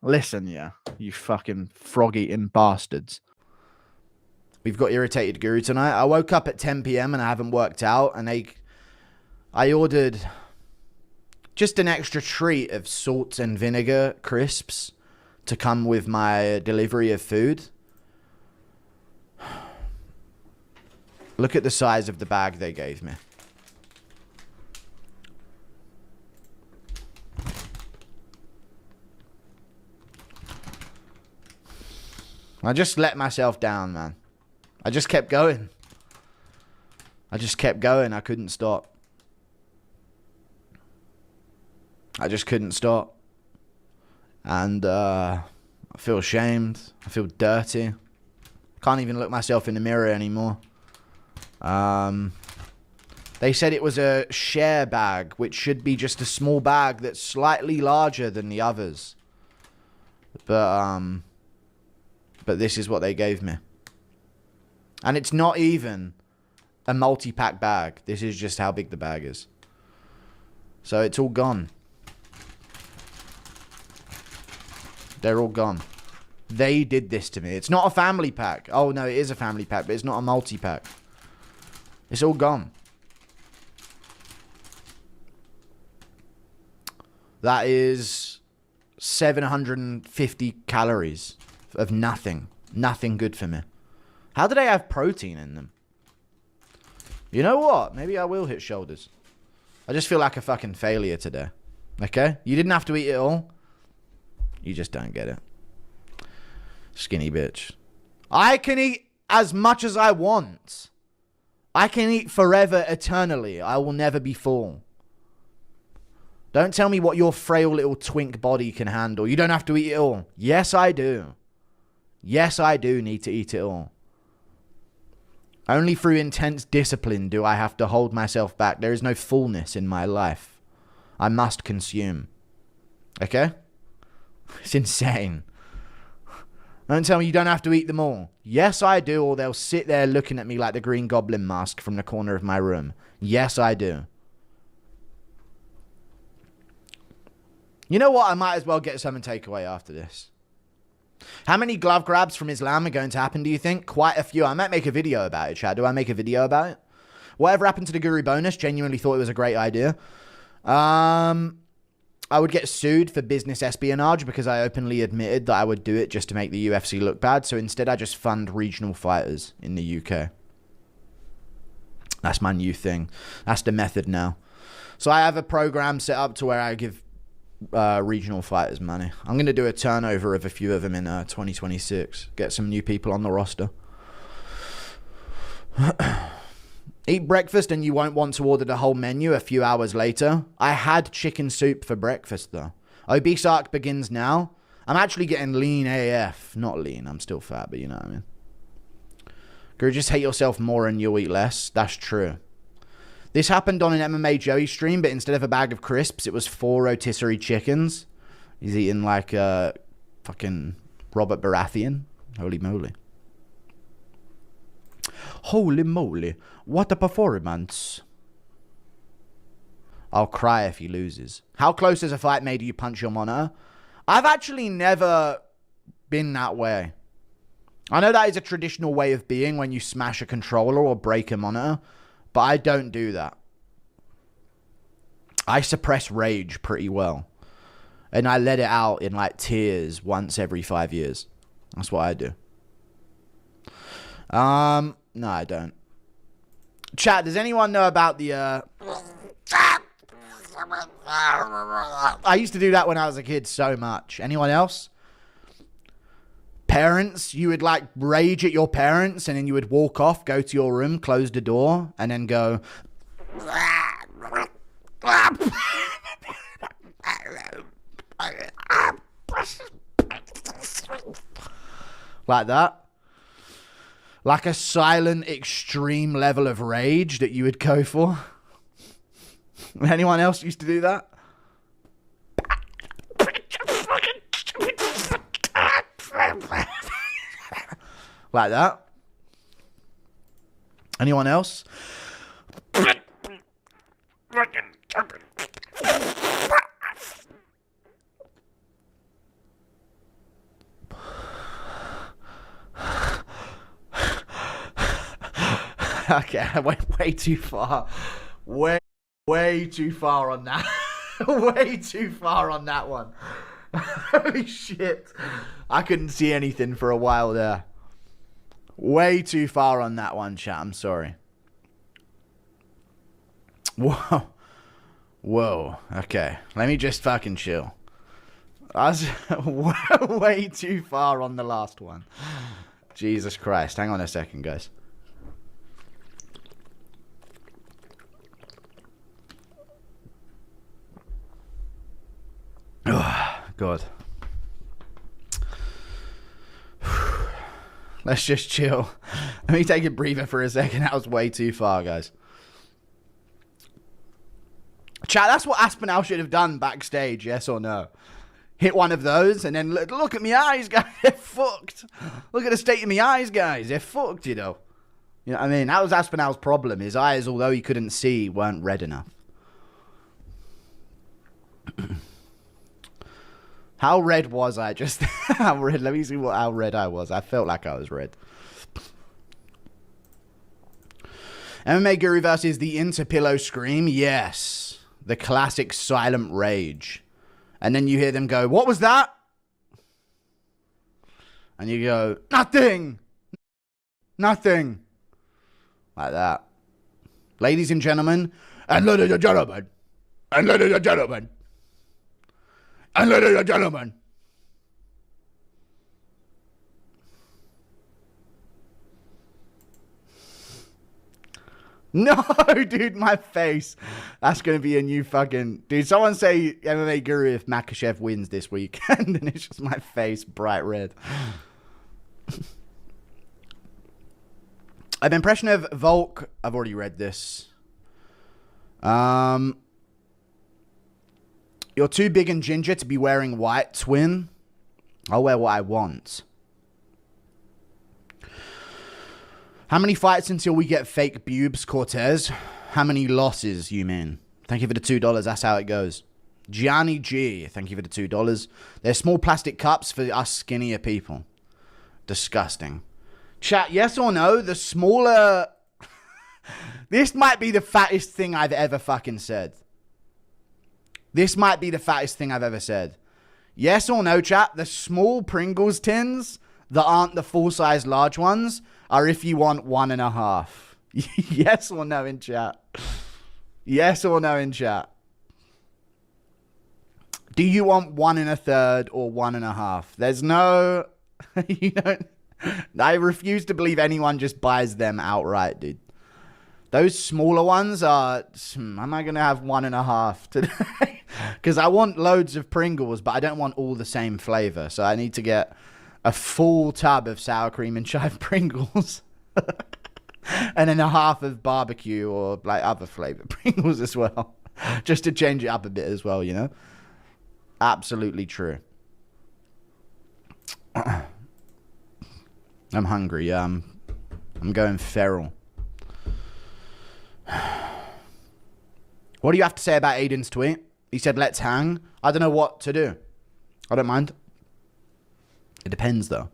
Listen, yeah. You fucking frog-eating bastards. We've got Irritated Guru tonight. I woke up at 10 p.m. and I haven't worked out. And I ordered just an extra treat of salt and vinegar crisps to come with my delivery of food. Look at the size of the bag they gave me. I just let myself down, man. I just kept going. I couldn't stop. I just couldn't stop. And I feel ashamed. I feel dirty. Can't even look myself in the mirror anymore. They said it was a share bag, which should be just a small bag that's slightly larger than the others. But this is what they gave me. And it's not even a multi-pack bag. This is just how big the bag is. So it's all gone. They're all gone. They did this to me. It's not a family pack. Oh, no, it is a family pack, but it's not a multi-pack. It's all gone. That is 750 calories of nothing. Nothing good for me. How do they have protein in them? You know what? Maybe I will hit shoulders. I just feel like a fucking failure today. Okay? You didn't have to eat it all. You just don't get it. Skinny bitch. I can eat as much as I want. I can eat forever, eternally. I will never be full. Don't tell me what your frail little twink body can handle. You don't have to eat it all. Yes, I do. Yes, I do need to eat it all. Only through intense discipline do I have to hold myself back. There is no fullness in my life. I must consume. Okay? It's insane. Don't tell me you don't have to eat them all. Yes, I do, or they'll sit there looking at me like the Green Goblin mask from the corner of my room. Yes, I do. You know what? I might as well get some and take away after this. How many glove grabs from Islam are going to happen, do you think? Quite a few. I might make a video about it, Chad. Do I make a video about it? Whatever happened to the Guru bonus? Genuinely thought it was a great idea. I would get sued for business espionage because I openly admitted that I would do it just to make the UFC look bad. So instead, I just fund regional fighters in the UK. That's my new thing. That's the method now. So I have a program set up to where I give regional fighters money. I'm going to do a turnover of a few of them in 2026. Get some new people on the roster. Eat breakfast and you won't want to order the whole menu a few hours later. I had chicken soup for breakfast though. Obese arc begins now. I'm actually getting lean AF. Not lean, I'm still fat, but you know what I mean. Girl, just hate yourself more and you'll eat less. That's true. This happened on an MMA Joey stream, but instead of a bag of crisps, it was 4 rotisserie chickens. He's eating like fucking Robert Baratheon. Holy moly. Holy moly. What a performance. I'll cry if he loses. How close has a fight made you punch your monitor? I've actually never been that way. I know that is a traditional way of being when you smash a controller or break a monitor. But I don't do that. I suppress rage pretty well. And I let it out in like tears once every 5 years. That's what I do. No, I don't. Chat, does anyone know about the... I used to do that when I was a kid so much. Anyone else? Parents, you would like rage at your parents and then you would walk off, go to your room, close the door, and then go... like that. Like a silent, extreme level of rage that you would go for. Anyone else used to do that? Like that. Anyone else? Okay, I went way too far. Way too far on that. Way too far on that one. Holy shit. I couldn't see anything for a while there. Way too far on that one, chat. I'm sorry. Whoa. Whoa. Okay. Let me just fucking chill. I was way too far on the last one. Jesus Christ. Hang on a second, guys. Oh, God. Let's just chill. Let me take a breather for a second. That was way too far, guys. Chat, that's what Aspinall should have done backstage, yes or no? Hit one of those and then look at me eyes, guys. They're fucked. Look at the state of me eyes, guys. They're fucked, you know. You know what I mean? That was Aspinall's problem. His eyes, although he couldn't see, weren't red enough. How red was I? Just how red? Let me see how red I was. I felt like I was red. MMA Guru versus the Interpillow Scream. Yes. The classic silent rage. And then you hear them go, what was that? And you go, nothing. Nothing. Like that. Ladies and gentlemen. And ladies and gentlemen. And ladies and gentlemen. And ladies and gentlemen. No, dude, my face. That's going to be a new fucking... Dude, someone say MMA Guru if Makhachev wins this week. And then it's just my face bright red. An impression of Volk. I've already read this. You're too big and ginger to be wearing white, twin. I'll wear what I want. How many fights until we get fake boobs, Cortez? How many losses, you mean? Thank you for the $2. That's how it goes. Gianni G, thank you for the $2. They're small plastic cups for us skinnier people. Disgusting. Chat, yes or no? The smaller... This might be the fattest thing I've ever fucking said. This might be the fattest thing I've ever said. Yes or no, chat? The small Pringles tins that aren't the full-size large ones are if you want 1.5. Yes or no in chat? Yes or no in chat? Do you want 1 1/3 or 1.5? There's no... You don't... I refuse to believe anyone just buys them outright, dude. Those smaller ones are... Am I going to have 1.5 today? Because I want loads of Pringles, but I don't want all the same flavor. So I need to get a full tub of sour cream and chive Pringles. And then a half of barbecue or like other flavor Pringles as well. Just to change it up a bit as well, you know? Absolutely true. I'm hungry, yeah. I'm going feral. What do you have to say about Aiden's tweet? He said, let's hang. I don't know what to do. I don't mind. It depends, though.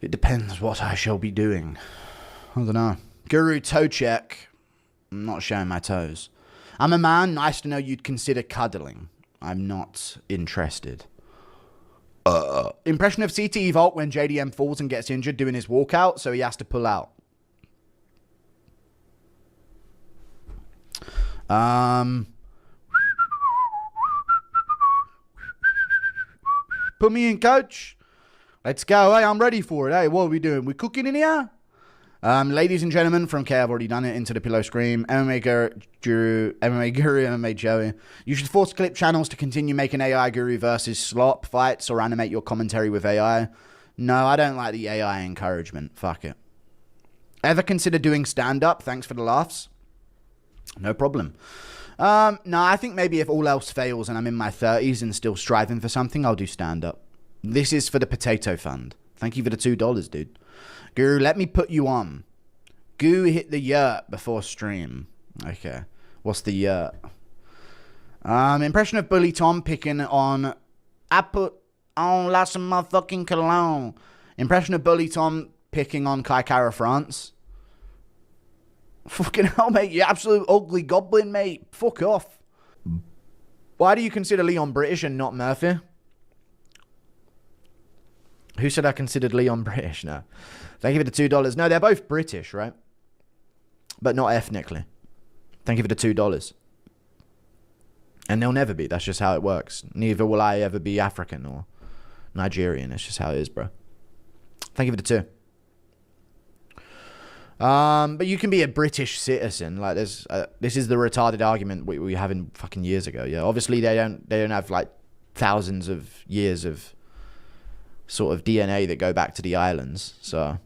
It depends what I shall be doing. I don't know. Guru toe check. I'm not showing my toes. I'm a man. Nice to know you'd consider cuddling. I'm not interested. Impression of CTE Vault when JDM falls and gets injured doing his walkout, so he has to pull out. Put me in, coach. Let's go. Hey, I'm ready for it. Hey, what are we doing? We cooking in here? Ladies and gentlemen, from K, I've already done it. Into the Pillow Scream. MMA Guru, MMA Joey. You should force clip channels to continue making AI Guru versus slop fights or animate your commentary with AI. No, I don't like the AI encouragement. Fuck it. Ever consider doing stand-up? Thanks for the laughs. No problem. No, I think maybe if all else fails and I'm in my 30s and still striving for something, I'll do stand-up. This is for the potato fund. Thank you for the $2, dude. Guru, let me put you on. Goo hit the yurt before stream. Okay. What's the yurt? Impression of Bully Tom picking on... I put on lots of motherfucking cologne. Impression of Bully Tom picking on Kai Kara France. Fucking hell, mate. You absolute ugly goblin, mate. Fuck off. Why do you consider Leon British and not Murphy? Who said I considered Leon British? No. Thank you for the $2. No, they're both British, right? But not ethnically. Thank you for the $2. And they'll never be. That's just how it works. Neither will I ever be African or Nigerian. It's just how it is, bro. Thank you for the 2. But you can be a British citizen. Like, this is the retarded argument we were having fucking years ago. Yeah, obviously they don't have like thousands of years of sort of DNA that go back to the islands. So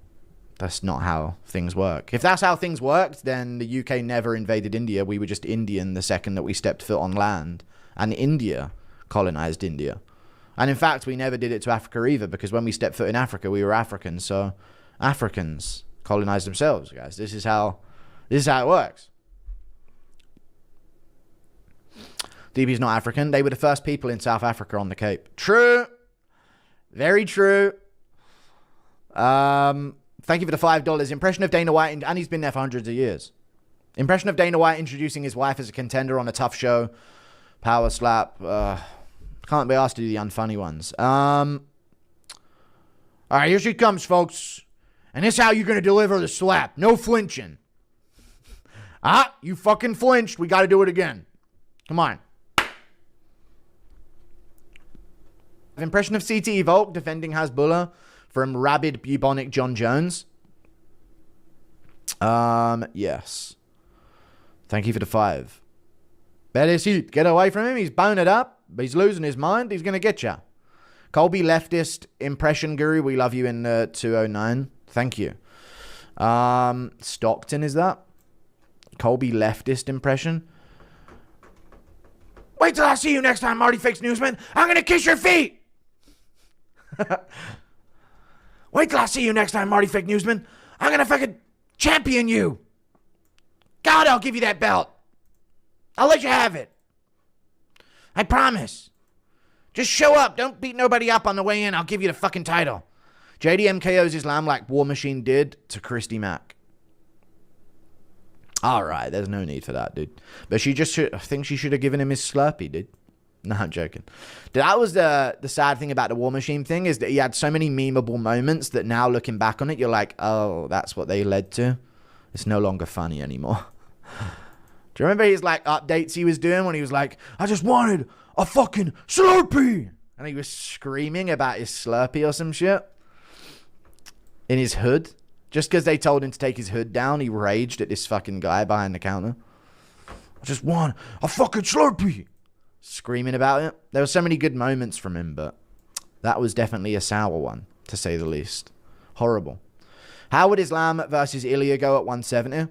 that's not how things work. If that's how things worked, then the UK never invaded India. We were just Indian the second that we stepped foot on land, and India colonized India. And in fact, we never did it to Africa either, because when we stepped foot in Africa, we were Africans. So Africans colonize themselves, guys. This is how it works. DB's not African. They were the first people in South Africa on the Cape. True. Very true. Thank you for the $5. Impression of Dana White, and he's been there for hundreds of years. Impression of Dana White introducing his wife as a contender on a tough show. Power slap. Can't be asked to do the unfunny ones. All right, here she comes, folks. And this is how you're going to deliver the slap. No flinching. You fucking flinched. We got to do it again. Come on. Impression of CTE Volk defending Hasbullah from rabid bubonic John Jones. Yes. Thank you for the 5. Bet his heat. Get away from him. He's boning it up. He's losing his mind. He's going to get you. Colby Leftist Impression Guru. We love you in 209. Thank you. Stockton, is that? Colby Leftist Impression. Wait till I see you next time, Marty Fakes Newsman. I'm going to kiss your feet. Wait till I see you next time, Marty Fake Newsman. I'm going to fucking champion you. God, I'll give you that belt. I'll let you have it. I promise. Just show up. Don't beat nobody up on the way in. I'll give you the fucking title. JDM KO's Islam like War Machine did to Christy Mack. All right, there's no need for that, dude. But I think she should have given him his Slurpee, dude. No, I'm joking. That was the sad thing about the War Machine thing, is that he had so many memeable moments that now looking back on it, you're like, oh, that's what they led to. It's no longer funny anymore. Do you remember his like updates he was doing when he was like, I just wanted a fucking Slurpee? And he was screaming about his Slurpee or some shit in his hood. Just because they told him to take his hood down, he raged at this fucking guy behind the counter. I just want a fucking Slurpee. Screaming about it. There were so many good moments from him, but that was definitely a sour one, to say the least. Horrible. How would Islam versus Ilya go at 170?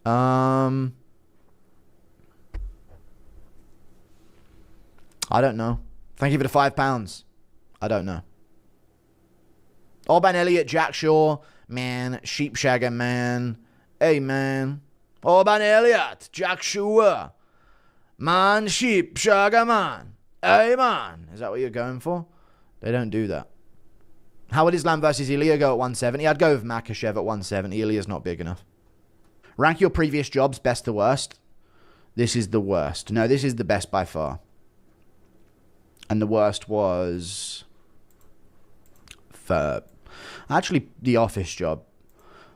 I don't know. Thank you for the £5. I don't know. Orban Elliott, Jack Shaw, man. Sheepshagger, man. Hey, man. Orban Elliott, Jack Shaw. Man, Sheepshagger, man. Hey, man. Is that what you're going for? They don't do that. How would Islam versus Ilya go at 170? I'd go with Makachev at 170. Ilya's not big enough. Rank your previous jobs best to worst. This is the worst. No, this is the best by far. And the worst was for actually the office job.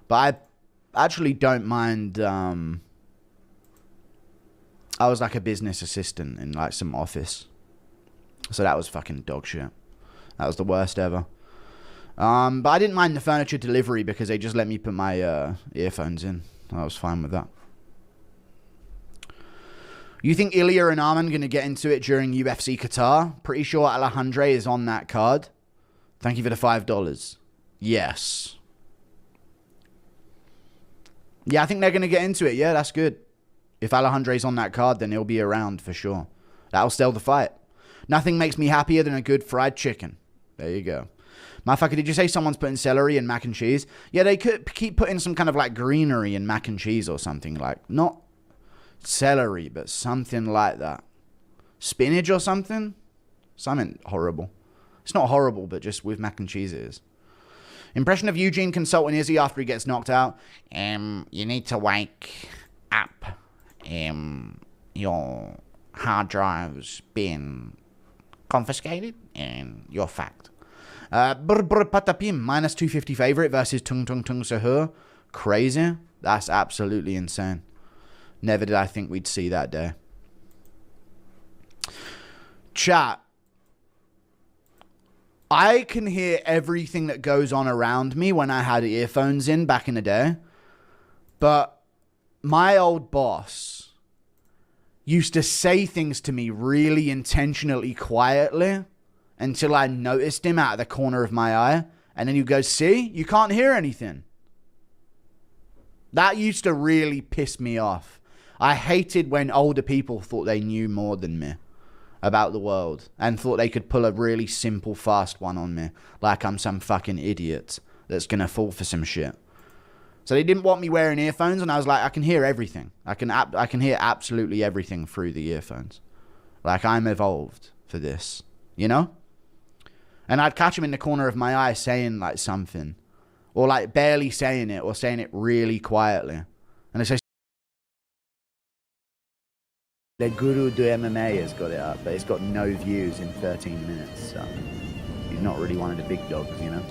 But I actually don't mind. I was like a business assistant in like some office. So that was fucking dog shit. That was the worst ever. But I didn't mind the furniture delivery because they just let me put my earphones in. I was fine with that. You think Ilya and Arman going to get into it during UFC Qatar? Pretty sure Alejandro is on that card. Thank you for the $5. Yes. Yeah, I think they're going to get into it. Yeah, that's good. If Alejandro's on that card, then he'll be around for sure. That'll sell the fight. Nothing makes me happier than a good fried chicken. There you go. Motherfucker, did you say someone's putting celery in mac and cheese? Yeah, they could keep putting some kind of like greenery in mac and cheese or something. Like, not celery, but something like that. Spinach or something? Something horrible. It's not horrible, but just with mac and cheese it is. Impression of Eugene consulting Izzy after he gets knocked out. You need to wake up. Your hard drive's been confiscated and you're fucked. Patapim, minus 250 favorite versus Tung Tung Tung Sahur. Crazy. That's absolutely insane. Never did I think we'd see that day. Chat. I can hear everything that goes on around me when I had earphones in back in the day. But my old boss used to say things to me really intentionally quietly until I noticed him out of the corner of my eye. And then you go, see, you can't hear anything. That used to really piss me off. I hated when older people thought they knew more than me about the world and thought they could pull a really simple, fast one on me. Like I'm some fucking idiot that's going to fall for some shit. So they didn't want me wearing earphones, and I was like, I can hear everything. I can hear absolutely everything through the earphones. Like, I'm evolved for this, you know? And I'd catch him in the corner of my eye saying, like, something. Or, like, barely saying it, or saying it really quietly. And I say, the Guru do MMA has got it up, but it's got no views in 13 minutes, so he's not really one of the big dogs, you know?